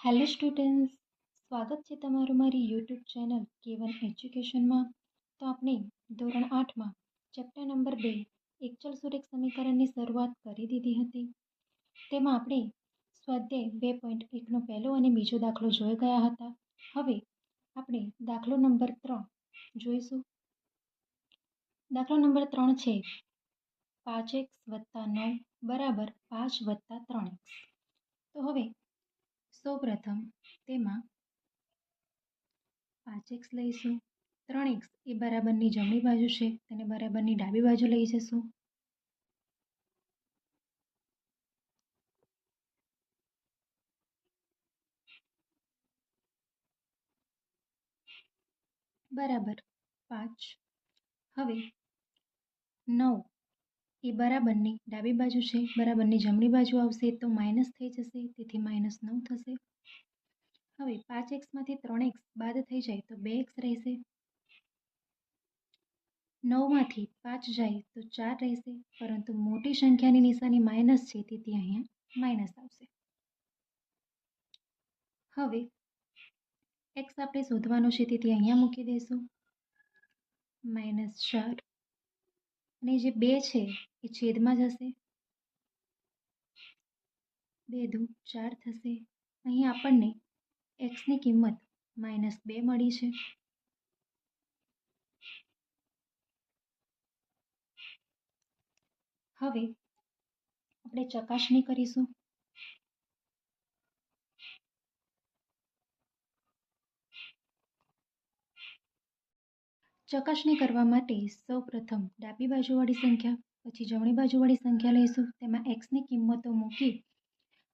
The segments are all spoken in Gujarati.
હેલો સ્ટુડન્ટ્સ, સ્વાગત છે તમારું મારી યુટ્યુબ ચેનલ K1 એજ્યુકેશનમાં. તો આપણે ધોરણ 8માં ચેપ્ટર નંબર 2 એકચલ સુરેખ સમીકરણની શરૂઆત કરી દીધી હતી. તેમાં આપણે સ્વાધ્યાય 2.1નો પહેલો અને બીજો દાખલો જોઈ ગયા હતા. હવે આપણે દાખલો નંબર 3 જોઈશું. દાખલો નંબર 3 છે 5x + 9 બરાબર 5 + 3x. તો હવે સૌપ્રથમ તેમાં 5x લઈશું, 3x એ બરાબરની જમણી બાજુ છે, તેને બરાબરની ડાબી બાજુ લઈ જશું. બરાબર 5. હવે 9 એ બરાબરની ડાબી બાજુ છે, બરાબરની જમણી બાજુ આવશે તો માઇનસ થઈ જશે, તેથી -9 થશે. હવે 5x માંથી 3x બાદ થઈ જાય તો 2x રહેશે. 9 માંથી 5 જાય તો 4 રહેશે, પરંતુ મોટી સંખ્યાની નિશાની માઇનસ છે, તેથી અહીંયા માઇનસ આવશે. હવે x આપણે શોધવાનો છે, તેથી અહીંયા મૂકી દઈશું -4, અને જે 2 છે એ છેદમાં જશે, 2 દુ 4 થશે. અહીં આપણને x ની કિંમત -2 મળી છે. હવે આપણે ચકાસણી કરીશું. ચકાસણી કરવા માટે સૌપ્રથમ ડાબી બાજુવાળી સંખ્યા, પછી જમણી બાજુવાળી સંખ્યા લઈશું. તેમાં x ની કિંમતો મૂકી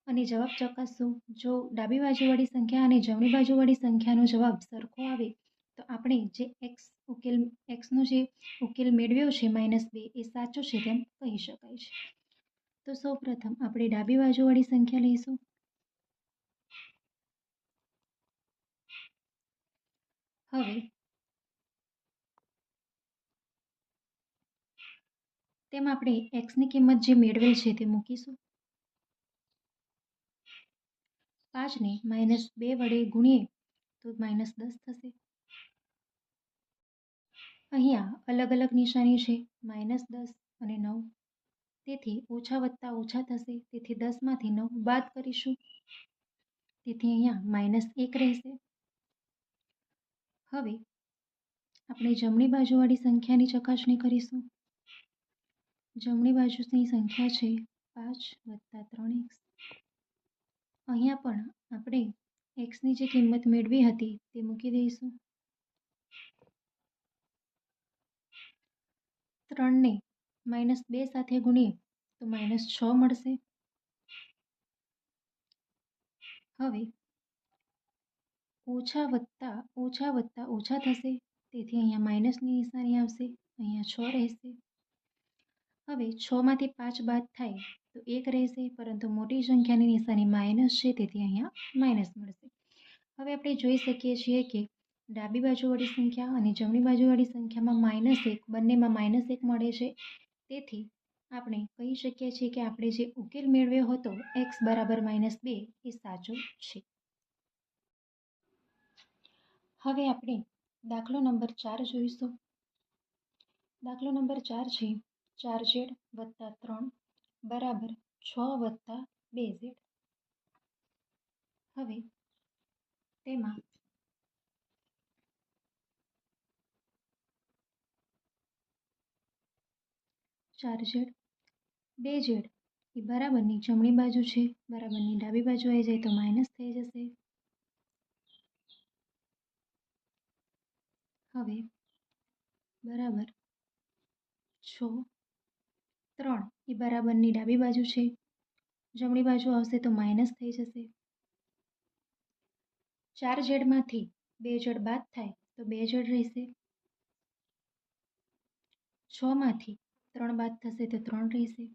અને જવાબ ચકાસશું. જો ડાબી બાજુવાળી સંખ્યા અને જમણી બાજુવાળી સંખ્યાનો જવાબ સરખો આવે તો આપણે જે xનો જે ઉકેલ મેળવ્યો છે -2 એ સાચો છે તેમ કહી શકાય છે. તો સૌપ્રથમ આપણે ડાબી બાજુવાળી સંખ્યા લઈશું. હવે તેમાં આપણે x ની કિંમત જે મેળવેલ છે તે મૂકીશું. 5ને -2 વડે ગુણીએ તો -10 થશે. અહીંયા અલગ અલગ નિશાની છે, -10 અને 9, તેથી ઓછા વત્તા ઓછા થશે, તેથી 10 માંથી 9 બાદ કરીશું, તેથી અહીંયા -1 રહેશે. હવે આપણે જમણી બાજુવાળી સંખ્યાની ચકાસણી કરીશું. જમણી બાજુની સંખ્યા છે 5 + 3x. અહીંયા પણ આપણે x ની જે કિંમત મેળવી હતી તે મૂકી દઈશું. 3ને -2 સાથે ગુણીએ તો -6 મળશે. હવે ઓછા વત્તા ઓછા થશે, તેથી અહીંયા માઇનસની નિશાની આવશે, અહીંયા 6 રહેશે. હવે 6 માંથી 5 બાદ થાય તો 1 રહેશે, પરંતુ મોટી સંખ્યાની નિશાની માઇનસ છે, તેથી અહીંયા માઇનસ મળશે. હવે આપણે જોઈ શકીએ છીએ કે ડાબી બાજુવાળી સંખ્યા અને જમણી બાજુવાળી સંખ્યામાં -1, બંનેમાં -1 મળે છે, તેથી આપણે કહી શકીએ છીએ કે આપણે જે ઉકેલ મેળવ્યો હતો x બરાબર -2 એ સાચો છે. હવે આપણે દાખલો નંબર 4 જોઈશું. દાખલો નંબર 4 છે 4z + 3 બરાબર 6 + 2z. હવે તેમાં 4z 2z એ બરાબરની જમણી બાજુ છે, બરાબરની ડાબી બાજુ આવી જાય તો માઇનસ થઈ જશે. હવે બરાબર 6, 3 એ બરાબરની ડાબી બાજુ છે, જમણી બાજુ આવશે તો માઇનસ થઈ જશે. 4z માંથી 2z બાદ થાય તો 2z રહેશે. 6 માંથી 3 બાદ થશે તો 3 રહેશે.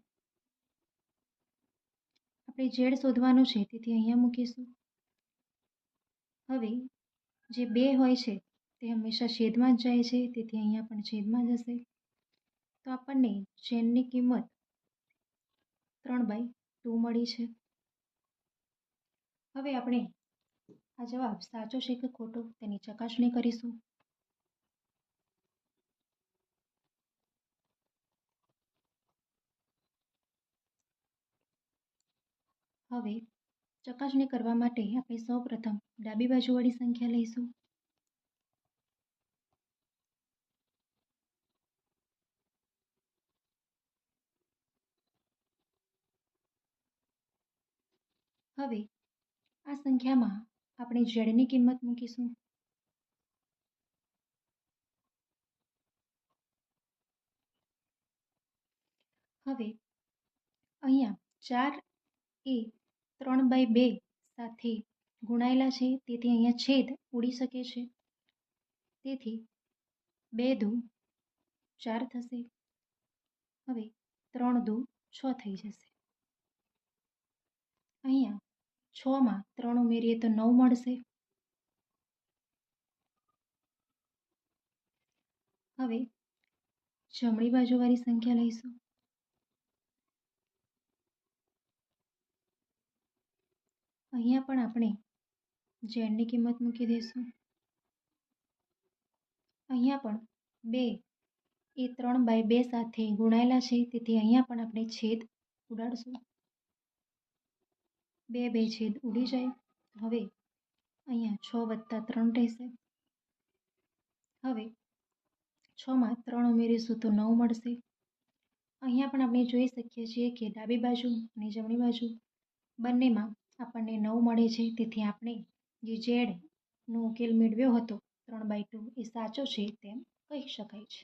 આપણે z શોધવાનું છે, તેથી અહીંયા મૂકીશું. હવે જે 2 હોય છે તે હંમેશા છેદમાં જ જાય છે, તેથી અહીંયા પણ છેદમાં જશે. તો આપણને z ની કિંમત 3/2 મળી છે. હવે આપણે આ જવાબ સાચો છે કે ખોટો તેની ચકાસણી કરીશું. હવે ચકાસણી કરવા માટે આપણે સૌપ્રથમ ડાબી બાજુવાળી સંખ્યા લઈશું. હવે આ સંખ્યામાં આપણે ઝેડની કિંમત મૂકીશું. હવે અહીંયા 4 એ 3/2 સાથે ગુણાયેલા છે, તેથી અહીંયા છેદ ઉડી શકે છે. તેથી 2 દુ 4 થશે. હવે 3 દુ 6 થઈ જશે. અહીંયા 6માં 3 ઉમેરીએ તો 9 મળશે. હવે જમણી બાજુવાળી સંખ્યા લઈશું. અહીંયા પણ આપણે ઝેડની કિંમત મૂકી દઈશું. અહીંયા પણ 2 એ 3/2 સાથે ગુણાયેલા છે, તેથી અહીંયા પણ આપણે છેદ ઉડાડશું. 2 છેદ ઉડી જાય. હવે અહીંયા 6 + 3 રહેશે. હવે 6માં 3 ઉમેરીશું તો 9 મળશે. અહીંયા પણ આપણે જોઈ શકીએ છીએ કે ડાબી બાજુ અને જમણી બાજુ બંનેમાં આપણને 9 મળે છે, તેથી આપણે જે ઝેડનો ઉકેલ મેળવ્યો હતો 3/2 એ સાચો છે તેમ કહી શકાય છે.